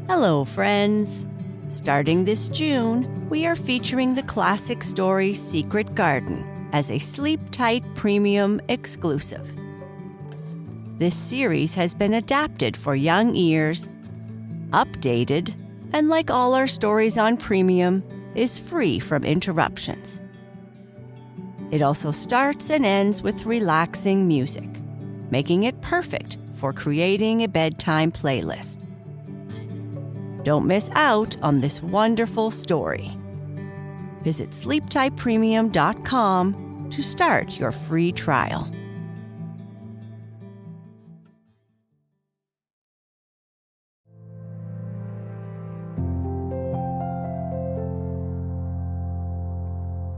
Hello, friends! Starting this June, we are featuring the classic story Secret Garden as a Sleep Tight Premium exclusive. This series has been adapted for young ears, updated, and like all our stories on Premium, is free from interruptions. It also starts and ends with relaxing music, making it perfect for creating a bedtime playlist. Don't miss out on this wonderful story. Visit sleeptightpremium.com to start your free trial.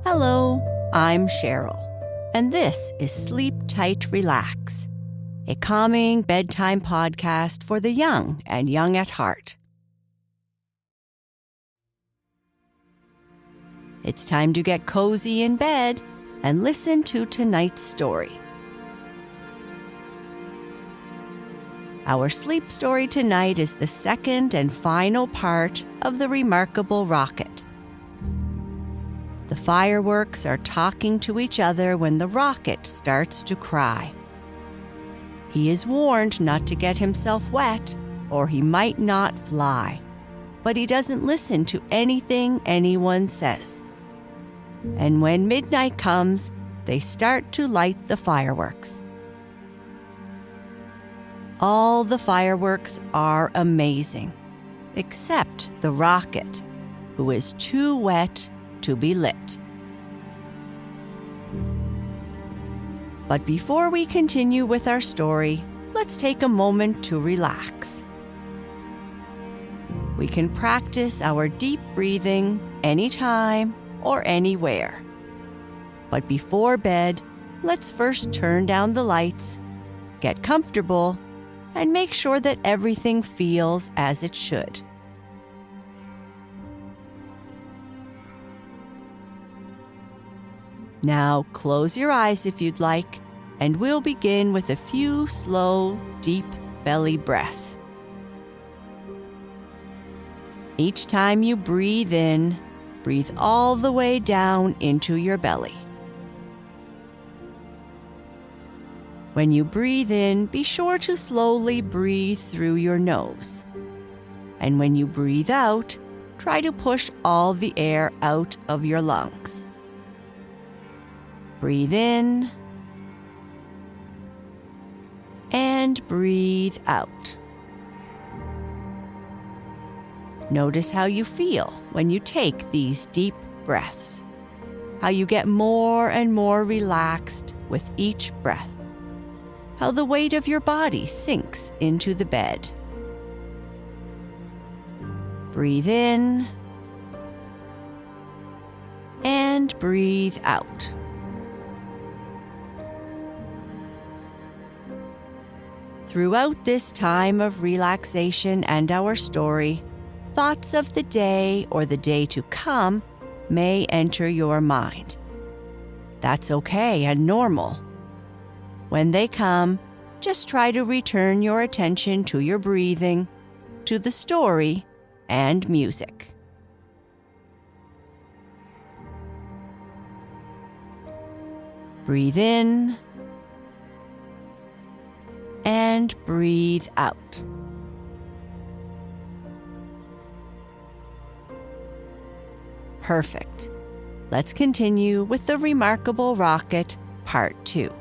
Hello, I'm Sheryl, and this is Sleep Tight Relax, a calming bedtime podcast for the young and young at heart. It's time to get cozy in bed and listen to tonight's story. Our sleep story tonight is the second and final part of the Remarkable Rocket. The fireworks are talking to each other when the rocket starts to cry. He is warned not to get himself wet, or he might not fly. But he doesn't listen to anything anyone says. And when midnight comes, they start to light the fireworks. All the fireworks are amazing, except the rocket, who is too wet to be lit. But before we continue with our story, let's take a moment to relax. We can practice our deep breathing anytime or anywhere. But before bed, let's first turn down the lights, get comfortable, and make sure that everything feels as it should. Now close your eyes if you'd like, and we'll begin with a few slow, deep belly breaths. Each time you breathe in, breathe all the way down into your belly. When you breathe in, be sure to slowly breathe through your nose. And when you breathe out, try to push all the air out of your lungs. Breathe in and breathe out. Notice how you feel when you take these deep breaths, how you get more and more relaxed with each breath, how the weight of your body sinks into the bed. Breathe in and breathe out. Throughout this time of relaxation and our story, thoughts of the day or the day to come may enter your mind. That's okay and normal. When they come, just try to return your attention to your breathing, to the story, and music. Breathe in and breathe out. Perfect. Let's continue with the Remarkable Rocket Part 2.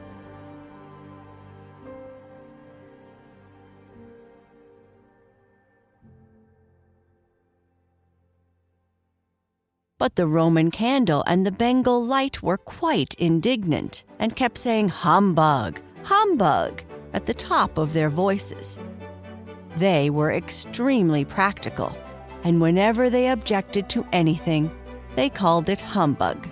But the Roman candle and the Bengal light were quite indignant and kept saying, "Humbug, humbug," at the top of their voices. They were extremely practical, and whenever they objected to anything, they called it humbug.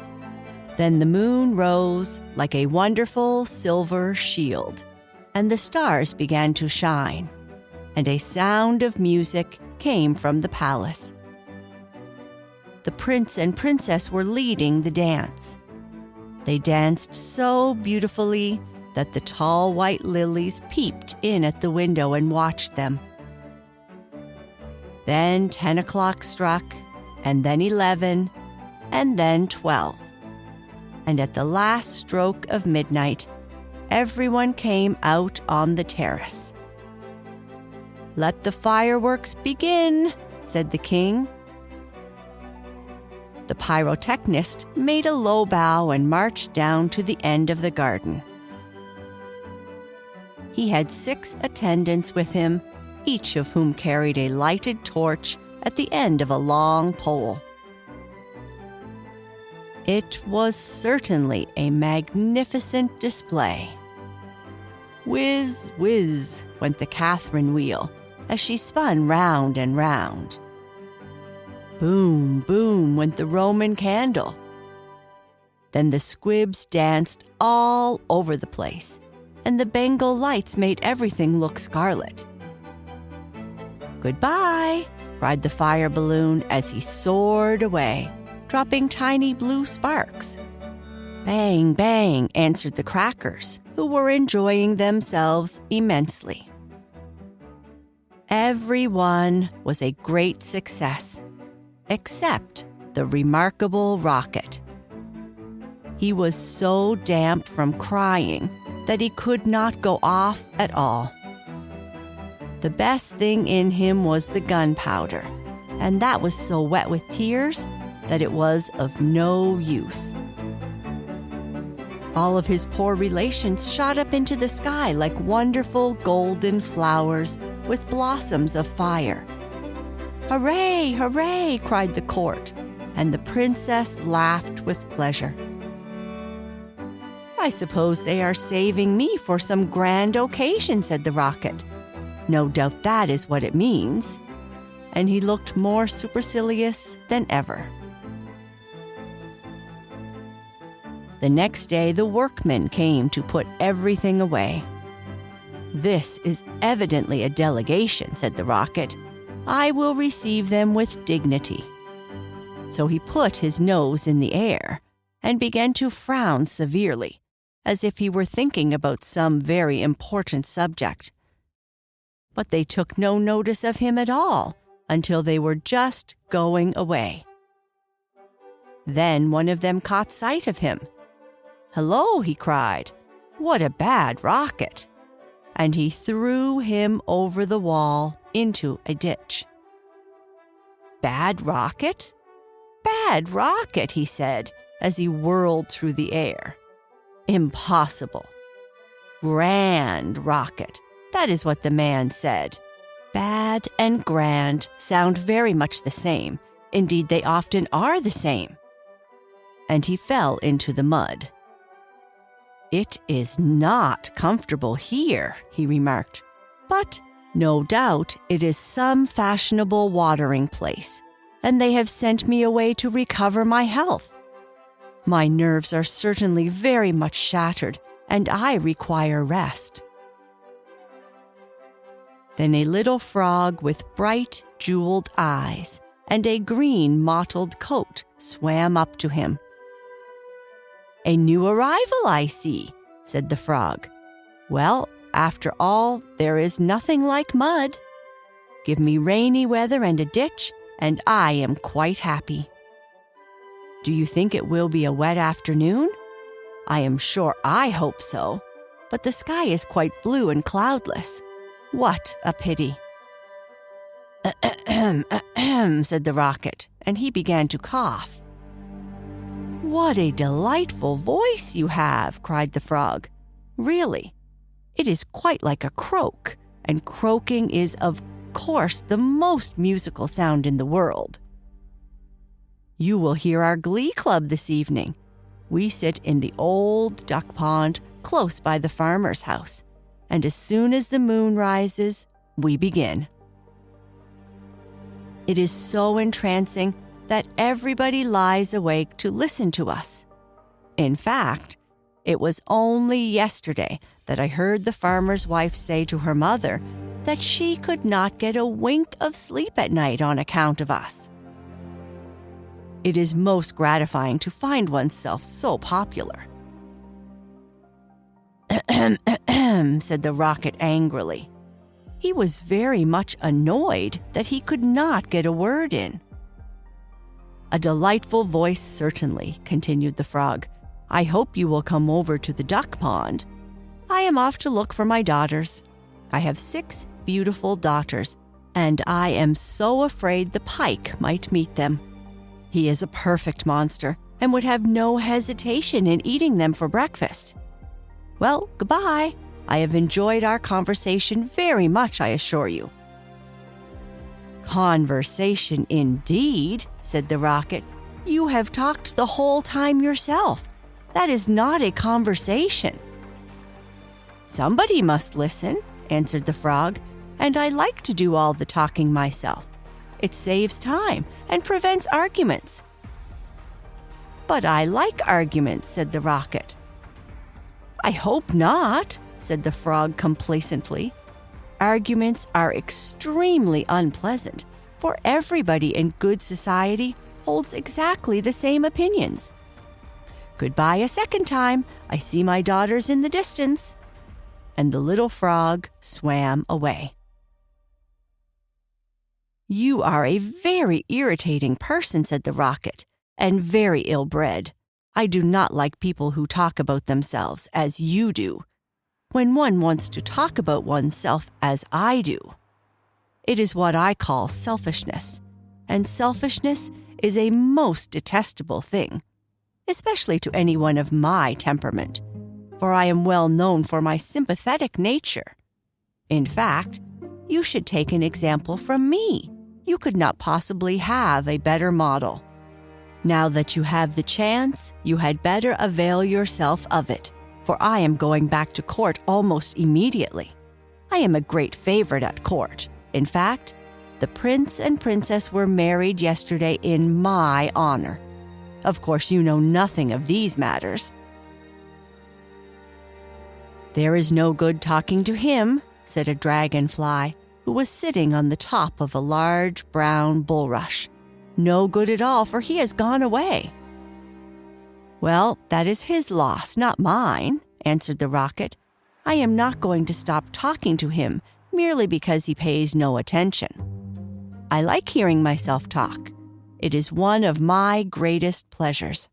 Then the moon rose like a wonderful silver shield, and the stars began to shine, and a sound of music came from the palace. The prince and princess were leading the dance. They danced so beautifully that the tall white lilies peeped in at the window and watched them. Then 10 o'clock struck, and then 11, and then 12. And at the last stroke of midnight, everyone came out on the terrace. "Let the fireworks begin," said the king. The pyrotechnist made a low bow and marched down to the end of the garden. He had 6 attendants with him, each of whom carried a lighted torch at the end of a long pole. It was certainly a magnificent display. Whiz, whiz went the Catherine wheel as she spun round and round. Boom, boom went the Roman candle. Then the squibs danced all over the place, and the Bengal lights made everything look scarlet. "Goodbye," cried the fire balloon as he soared away, dropping tiny blue sparks. Bang, bang, answered the crackers, who were enjoying themselves immensely. Everyone was a great success, except the Remarkable Rocket. He was so damp from crying that he could not go off at all. The best thing in him was the gunpowder, and that was so wet with tears that it was of no use. All of his poor relations shot up into the sky like wonderful golden flowers with blossoms of fire. "Hooray, hooray!" cried the court, and the princess laughed with pleasure. "I suppose they are saving me for some grand occasion," said the rocket. "No doubt that is what it means." And he looked more supercilious than ever. The next day, the workmen came to put everything away. "This is evidently a delegation," said the rocket. "I will receive them with dignity." So he put his nose in the air and began to frown severely, as if he were thinking about some very important subject. But they took no notice of him at all until they were just going away. Then one of them caught sight of him. "Hello," he cried, "what a bad rocket!" And he threw him over the wall into a ditch. "Bad rocket? Bad rocket," he said as he whirled through the air. "Impossible. Grand rocket. That is what the man said. Bad and grand sound very much the same. Indeed, they often are the same." And he fell into the mud. "It is not comfortable here," he remarked, "but no doubt it is some fashionable watering place, and they have sent me away to recover my health. My nerves are certainly very much shattered, and I require rest." Then a little frog with bright, jeweled eyes and a green mottled coat swam up to him. "A new arrival, I see," said the frog. "Well, after all, there is nothing like mud. Give me rainy weather and a ditch, and I am quite happy. Do you think it will be a wet afternoon? I am sure I hope so, but the sky is quite blue and cloudless. What a pity." "Ahem, ahem," said the rocket, and he began to cough. "What a delightful voice you have," cried the frog. "Really, it is quite like a croak, and croaking is, of course, the most musical sound in the world. You will hear our glee club this evening. We sit in the old duck pond close by the farmer's house, and as soon as the moon rises, we begin. It is so entrancing that everybody lies awake to listen to us. In fact, it was only yesterday that I heard the farmer's wife say to her mother that she could not get a wink of sleep at night on account of us. It is most gratifying to find oneself so popular." "Ahem, ahem," said the rocket angrily. He was very much annoyed that he could not get a word in. "A delightful voice, certainly," continued the frog. "I hope you will come over to the duck pond. I am off to look for my daughters. I have 6 beautiful daughters, and I am so afraid the pike might meet them. He is a perfect monster and would have no hesitation in eating them for breakfast. Well, goodbye. I have enjoyed our conversation very much, I assure you." "Conversation indeed," said the rocket. "You have talked the whole time yourself. That is not a conversation." "Somebody must listen," answered the frog, "and I like to do all the talking myself. It saves time and prevents arguments." "But I like arguments," said the rocket. "I hope not," said the frog complacently. "Arguments are extremely unpleasant, for everybody in good society holds exactly the same opinions. Goodbye a second time. I see my daughters in the distance." And the little frog swam away. "You are a very irritating person," said the rocket, "and very ill-bred. I do not like people who talk about themselves as you do, when one wants to talk about oneself as I do. It is what I call selfishness, and selfishness is a most detestable thing, especially to anyone of my temperament, for I am well known for my sympathetic nature. In fact, you should take an example from me. You could not possibly have a better model. Now that you have the chance, you had better avail yourself of it, for I am going back to court almost immediately. I am a great favorite at court. In fact, the prince and princess were married yesterday in my honor. Of course, you know nothing of these matters." "There is no good talking to him," said a dragonfly, who was sitting on the top of a large brown bulrush. "No good at all, for he has gone away." "Well, that is his loss, not mine," answered the rocket. "I am not going to stop talking to him merely because he pays no attention. I like hearing myself talk. It is one of my greatest pleasures.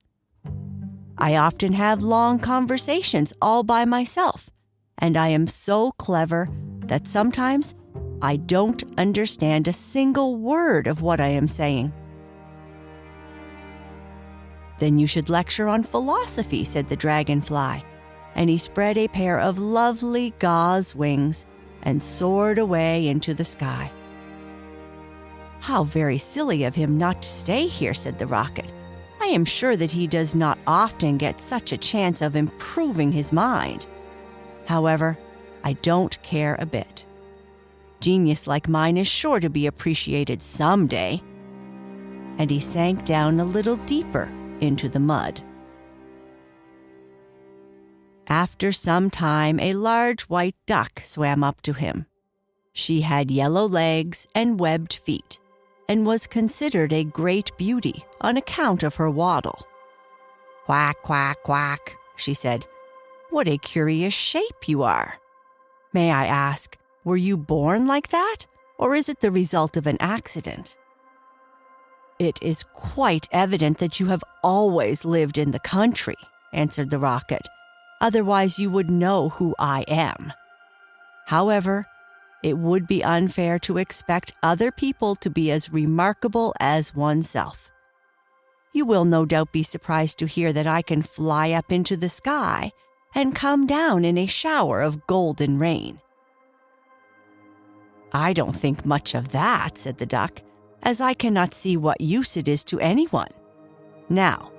I often have long conversations all by myself, and I am so clever that sometimes I don't understand a single word of what I am saying." "Then you should lecture on philosophy," said the dragonfly, and he spread a pair of lovely gauze wings and soared away into the sky. "How very silly of him not to stay here," said the rocket. "I am sure that he does not often get such a chance of improving his mind. However, I don't care a bit. Genius like mine is sure to be appreciated some day." And he sank down a little deeper into the mud. After some time, a large white duck swam up to him. She had yellow legs and webbed feet, and was considered a great beauty on account of her waddle. "Quack, quack, quack," she said. "What a curious shape you are. May I ask, were you born like that, or is it the result of an accident?" "It is quite evident that you have always lived in the country," answered the rocket. "Otherwise you would know who I am. However, it would be unfair to expect other people to be as remarkable as oneself. You will no doubt be surprised to hear that I can fly up into the sky and come down in a shower of golden rain." "I don't think much of that," said the duck, "as I cannot see what use it is to anyone. Now,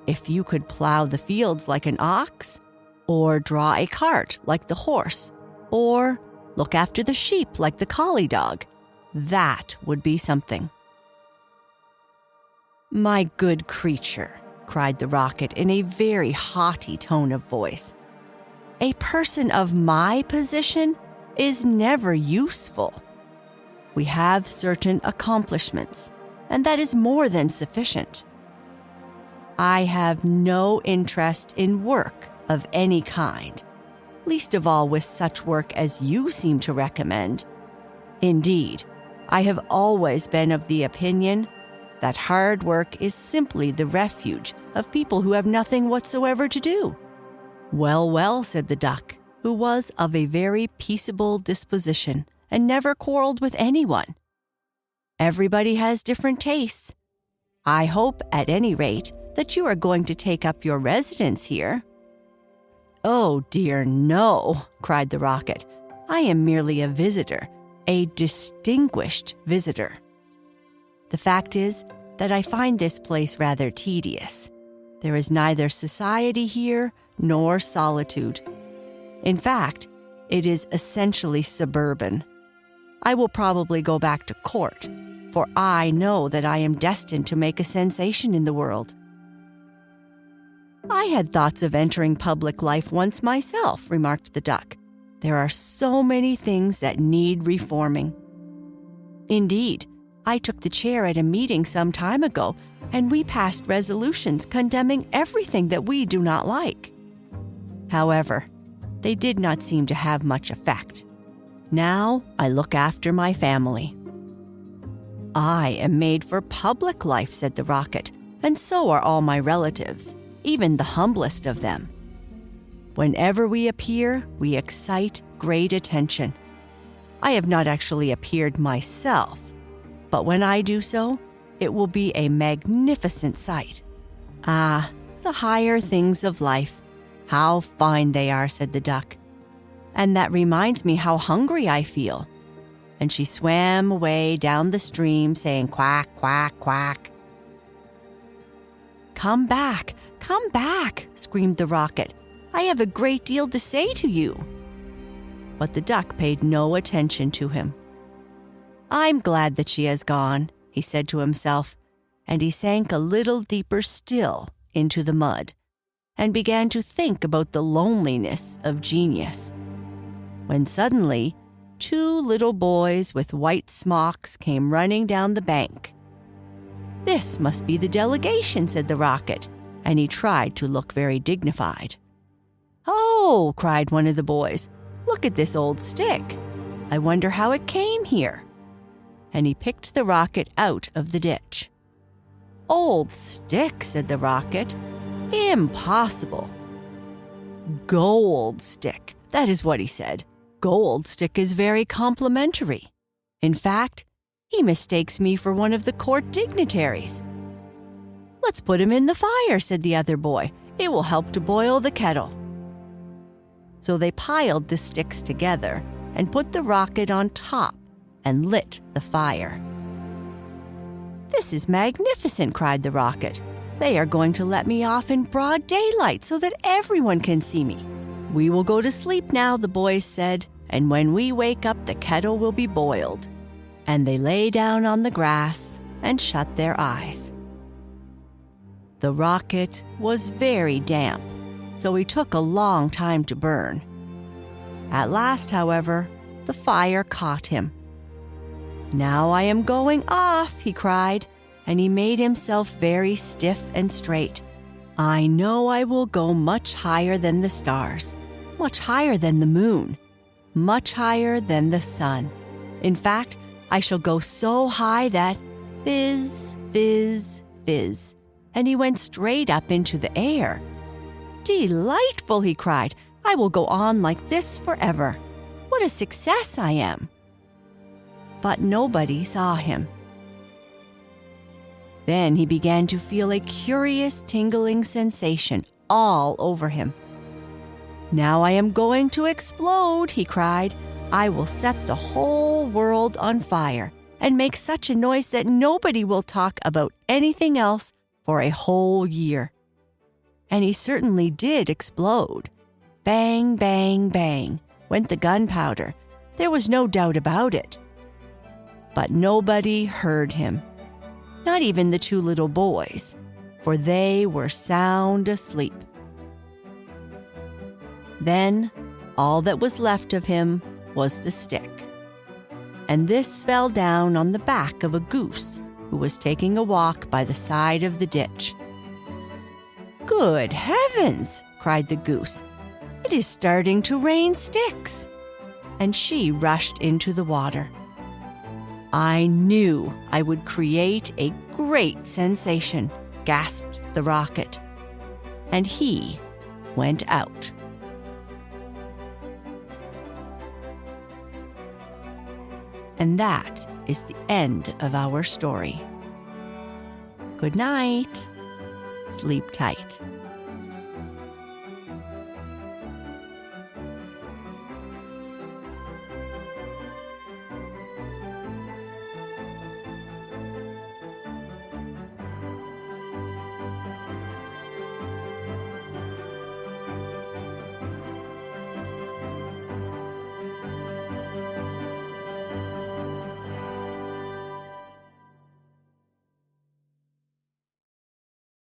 if you could plow the fields like an ox, or draw a cart like the horse, or look after the sheep like the collie dog, that would be something." "My good creature," cried the rocket in a very haughty tone of voice, "a person of my position is never useful. We have certain accomplishments, and that is more than sufficient. I have no interest in work of any kind, least of all with such work as you seem to recommend, Indeed, I have always been of the opinion that hard work is simply the refuge of people who have nothing whatsoever to do. Well, well, said the duck, who was of a very peaceable disposition and never quarreled with anyone. Everybody has different tastes. I hope, at any rate, that you are going to take up your residence here. Oh, dear, no, cried the rocket. I am merely a visitor, a distinguished visitor. The fact is that I find this place rather tedious. There is neither society here nor solitude. In fact, it is essentially suburban. I will probably go back to court, for I know that I am destined to make a sensation in the world. I had thoughts of entering public life once myself, remarked the duck. There are so many things that need reforming. Indeed, I took the chair at a meeting some time ago, and we passed resolutions condemning everything that we do not like. However, they did not seem to have much effect. Now I look after my family. I am made for public life, said the rocket, and so are all my relatives, even the humblest of them. Whenever we appear, we excite great attention. I have not actually appeared myself, but when I do so, it will be a magnificent sight. Ah, the higher things of life. How fine they are, said the duck. And that reminds me how hungry I feel. And she swam away down the stream, saying quack, quack, quack. Come back, screamed the rocket. I have a great deal to say to you. But the duck paid no attention to him. I'm glad that she has gone, he said to himself, and he sank a little deeper still into the mud and began to think about the loneliness of genius. When suddenly, 2 little boys with white smocks came running down the bank. This must be the delegation, said the rocket, and he tried to look very dignified. Oh, cried one of the boys, look at this old stick. I wonder how it came here. And he picked the rocket out of the ditch. Old stick, said the rocket. Impossible. Gold stick, that is what he said. Gold stick is very complimentary. In fact, he mistakes me for one of the court dignitaries. Let's put him in the fire, said the other boy. It will help to boil the kettle. So they piled the sticks together and put the rocket on top and lit the fire. This is magnificent, cried the rocket. They are going to let me off in broad daylight so that everyone can see me. We will go to sleep now, the boys said, and when we wake up, the kettle will be boiled. And they lay down on the grass and shut their eyes. The rocket was very damp, so he took a long time to burn. At last, however, the fire caught him. Now I am going off, he cried, and he made himself very stiff and straight. I know I will go much higher than the stars, much higher than the moon, much higher than the sun. In fact, I shall go so high that fizz, fizz, fizz, and he went straight up into the air. Delightful, he cried. I will go on like this forever. What a success I am. But nobody saw him. Then he began to feel a curious tingling sensation all over him. Now I am going to explode, he cried. I will set the whole world on fire and make such a noise that nobody will talk about anything else for a whole year. And he certainly did explode. Bang, bang, bang went the gunpowder. There was no doubt about it. But nobody heard him. Not even the 2 little boys, for they were sound asleep. Then all that was left of him was the stick. And this fell down on the back of a goose who was taking a walk by the side of the ditch. Good heavens, cried the goose. It is starting to rain sticks. And she rushed into the water. I knew I would create a great sensation, gasped the rocket. And he went out. And that is the end of our story. Good night. Sleep tight.